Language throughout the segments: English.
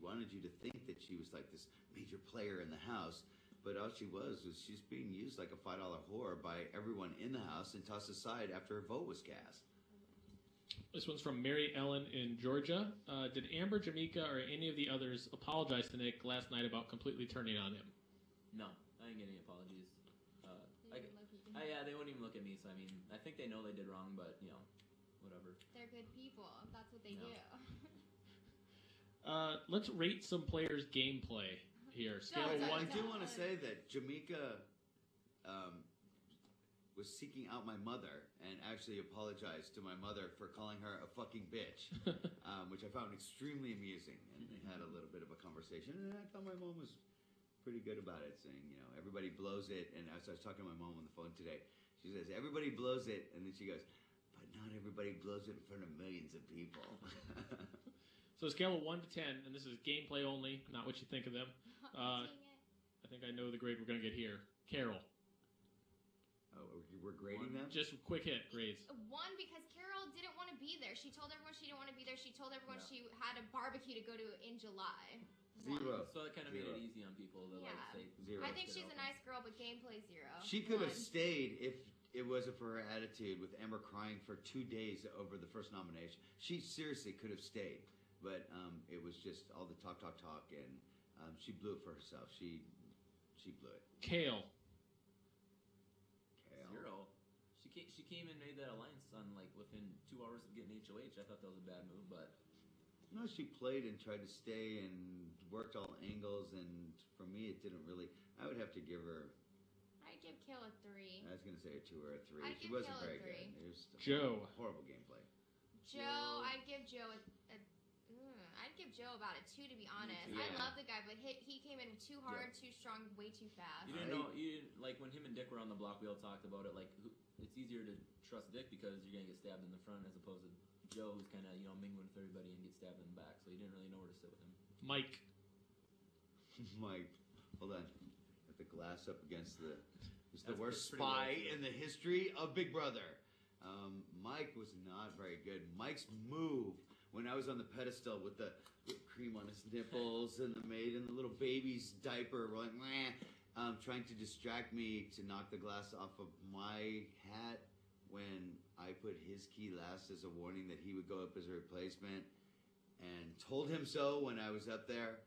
wanted you to think that she was like this major player in the house, but all she was she's being used like a $5 whore by everyone in the house and tossed aside after her vote was cast. This one's from Mary Ellen in Georgia. Did Amber, Jamaica, or any of the others apologize to Nick last night about completely turning on him? No, I didn't get any apologies. Yeah, they won't even look at me. So I mean, I think they know they did wrong, but whatever. They're good people. That's what they do. Let's rate some players' gameplay here. Scale of 1. I do want to say that Jamaica was seeking out my mother and actually apologized to my mother for calling her a fucking bitch, which I found extremely amusing. And they had a little bit of a conversation, and I thought my mom was pretty good about it, saying, everybody blows it. And as I was talking to my mom on the phone today, she says, everybody blows it. And then she goes, but not everybody blows it in front of millions of people. So a scale of 1 to 10, and this is gameplay only, not what you think of them. I think I know the grade we're going to get here. Carol. Oh, we're grading them? Just quick hit grades. 1 because Carol didn't want to be there. She told everyone she didn't want to be there. She told everyone she had a barbecue to go to in July. 0. So it kind of made it easy on people to say 0. I think she's a nice girl, but gameplay 0. She could have stayed if it wasn't for her attitude with Amber crying for 2 days over the first nomination. She seriously could have stayed, but it was just all the talk, and she blew it for herself. She blew it. Kale. 0. She came and made that alliance on within 2 hours of getting HOH. I thought that was a bad move, but no, she played and tried to stay and worked all angles, and for me, it didn't really. I would have to give her. I'd give Kale a 3. I was gonna say a 2 or a 3. I'd She give wasn't Kale a very 3. good. It was Joe. Horrible gameplay. I'd give Joe I'd give Joe about a 2 to be honest. Yeah. I love the guy, but he came in too hard, too strong, way too fast. You didn't know. You didn't, when him and Dick were on the block. We all talked about it. It's easier to trust Dick because you're gonna get stabbed in the front as opposed to Joe, who's kind of mingling with everybody and get stabbed in the back. So you didn't really know where to sit with him. Mike. Mike, hold on. Got the glass up against the. He's the worst spy in the history of Big Brother. Mike was not very good. Mike's move when I was on the pedestal with the whipped cream on his nipples and the maid in the little baby's diaper rolling, trying to distract me to knock the glass off of my hat when I put his key last as a warning that he would go up as a replacement, and told him so when I was up there.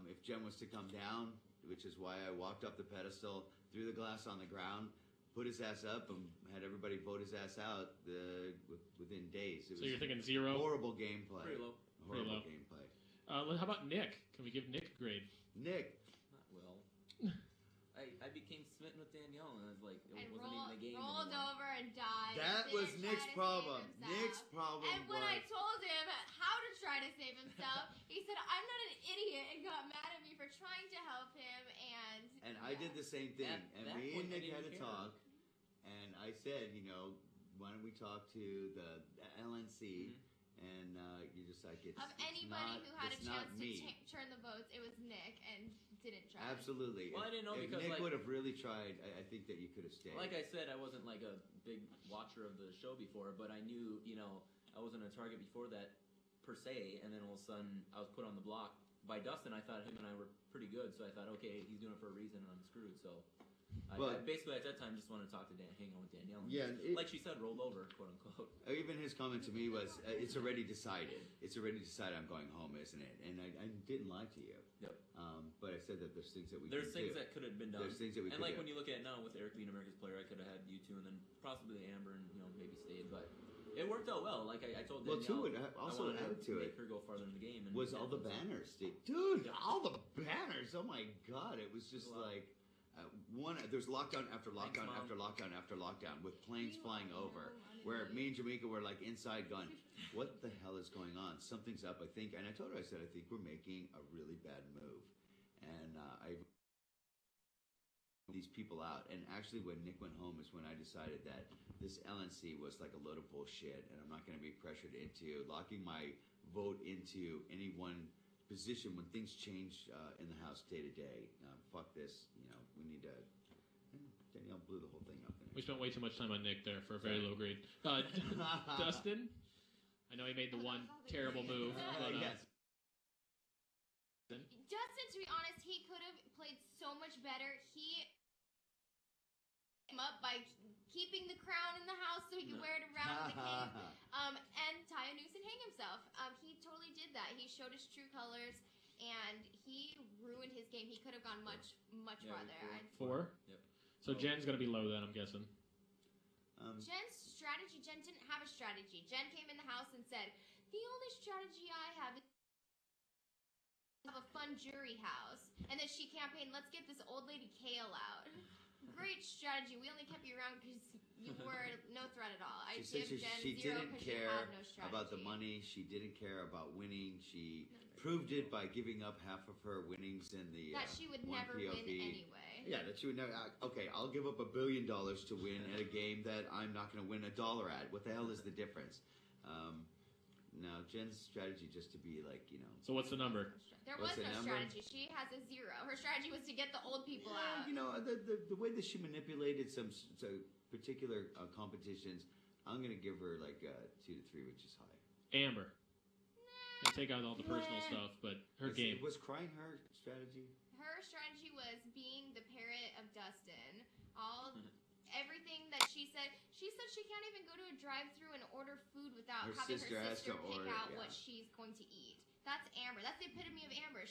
If Jem was to come down, which is why I walked up the pedestal, threw the glass on the ground, put his ass up, and had everybody vote his ass out within days. So you're thinking 0? Horrible gameplay. Pretty low. Horrible gameplay. How about Nick? Can we give Nick a grade? Nick. Not well. I became smitten with Danielle, and I was like, it wasn't even a game rolled anymore. over and died. That was Nick's problem. Nick's problem And when I told him how to try to save himself, he said, I'm not an idiot, and got mad at me for trying to help him, and I did the same thing. And me and Nick had a talk, and I said, why don't we talk to the LNC? And you're just like, it's of anybody who had a chance to turn the votes, it was Nick, and didn't try. Absolutely. Well, I didn't know if because Nick would have really tried, I think that you could have stayed. Like I said, I wasn't a big watcher of the show before, but I knew, I wasn't a target before that per se, and then all of a sudden I was put on the block by Dustin. I thought him and I were pretty good, so I thought, okay, he's doing it for a reason, and I'm screwed. So I basically at that time just wanted to talk to hang out with Danielle. Yeah, like she said, rolled over, quote unquote. Even his comment to me was, "It's already decided. It's already decided. I'm going home, isn't it?" And I didn't lie to you. Yep. But I said that there's things that we. There's things that could have been done. There's things that we. And when you look at it now with Eric being America's player, I could have had you two, and then possibly Amber, and maybe stayed, but. It worked out well. Like I told Danielle, it also added to it. Make her go farther in the game. And was all the banners, dude? All the banners. Oh my god! It was just like there's lockdown after lockdown after lockdown after lockdown with planes flying over. Where me and Jamaica were like inside, going, "What the hell is going on? Something's up." I think, and I told her, I said, "I think we're making a really bad move," and I. These people out, and actually when Nick went home is when I decided that this LNC was like a load of bullshit, and I'm not going to be pressured into locking my vote into any one position when things change in the house day to day. Fuck this, we need to. Danielle blew the whole thing up. We spent way too much time on Nick there for a very low grade. Dustin, I know he made the one terrible move, but yes. Dustin, to be honest, he could have played so much better. He came up by keeping the crown in the house so he could wear it around the cave, and tie a noose and hang himself. He totally did that. He showed his true colors, and he ruined his game. He could have gone much farther. 4? Yep. So Jen's going to be low then, I'm guessing. Jen's strategy, Jen didn't have a strategy. Jen came in the house and said, the only strategy I have is have a fun jury house. And then she campaigned, let's get this old lady Kale out. Great strategy. We only kept you around because you were no threat at all. I give Jen she 0 didn't because she care had no strategy. about the money. She didn't care about winning. She proved it by giving up half of her winnings in the that she would one never POV. win anyway. Yeah, that she would never. Okay, I'll give up $1 billion to win at a game that I'm not going to win $1 at. What the hell is the difference? Now, Jen's strategy just to be like, So what's the number? There was no strategy. She has a 0. Her strategy was to get the old people out. The way that she manipulated some particular competitions, I'm going to give her like 2 to 3, which is high. Amber. And take out all the personal stuff, but her game. Was crying her strategy? Her strategy was being the parrot of Dustin. Everything that she said she can't even go to a drive-thru and order food without having her sister pick out what she's going to eat. That's Amber. That's the epitome of Amber.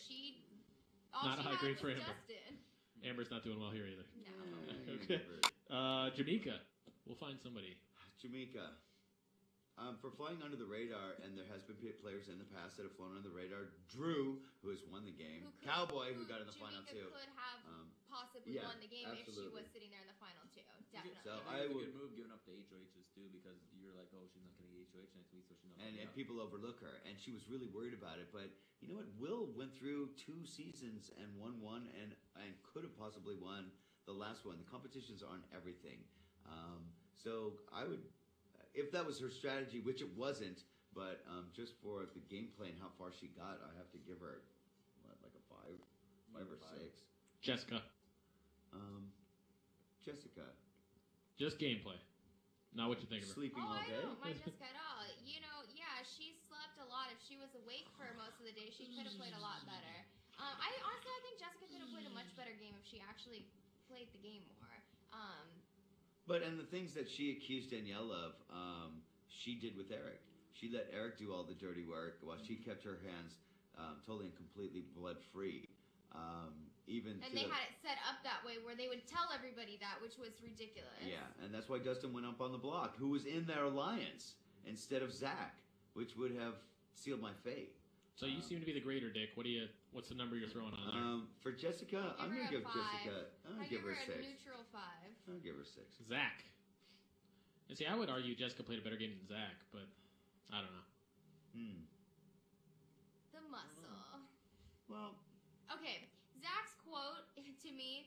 Not a high grade for Amber. Dustin. Amber's not doing well here either. No. Okay. Jamaica. We'll find somebody. Jamaica. For flying under the radar, and there has been players in the past that have flown under the radar. Drew, who has won the game. Cowboy, who got in the final too. Could have possibly won the game if she was sitting there in the final too. Definitely. So I would move giving up the HOHs too, because you're like, oh, she's not going to get HOH next week, so she's not. And people overlook her, and she was really worried about it. But you know what? Will went through 2 seasons and won one, and could have possibly won the last one. The competitions aren't everything. So I would. If that was her strategy, which it wasn't, but just for the gameplay and how far she got, I have to give her like a 5 or 6. Jessica. Jessica. Just gameplay. Not what you think of her. Sleeping all day. I don't mind Jessica at all. Yeah, she slept a lot. If she was awake for most of the day, she could have played a lot better. I think Jessica could have played a much better game if she actually played the game more. And the things that she accused Danielle of, she did with Eric. She let Eric do all the dirty work while she kept her hands totally and completely blood-free. They had it set up that way where they would tell everybody that, which was ridiculous. Yeah, and that's why Dustin went up on the block, who was in their alliance instead of Zach, which would have sealed my fate. So you seem to be the greater dick. What's the number you're throwing on there? For Jessica, I'm going to give Jessica. I'm going to give her a 6. A neutral 5. I'll give her 6. Zach. And see, I would argue Jessica played a better game than Zach, but I don't know. The muscle. Well. Okay, Zach's quote to me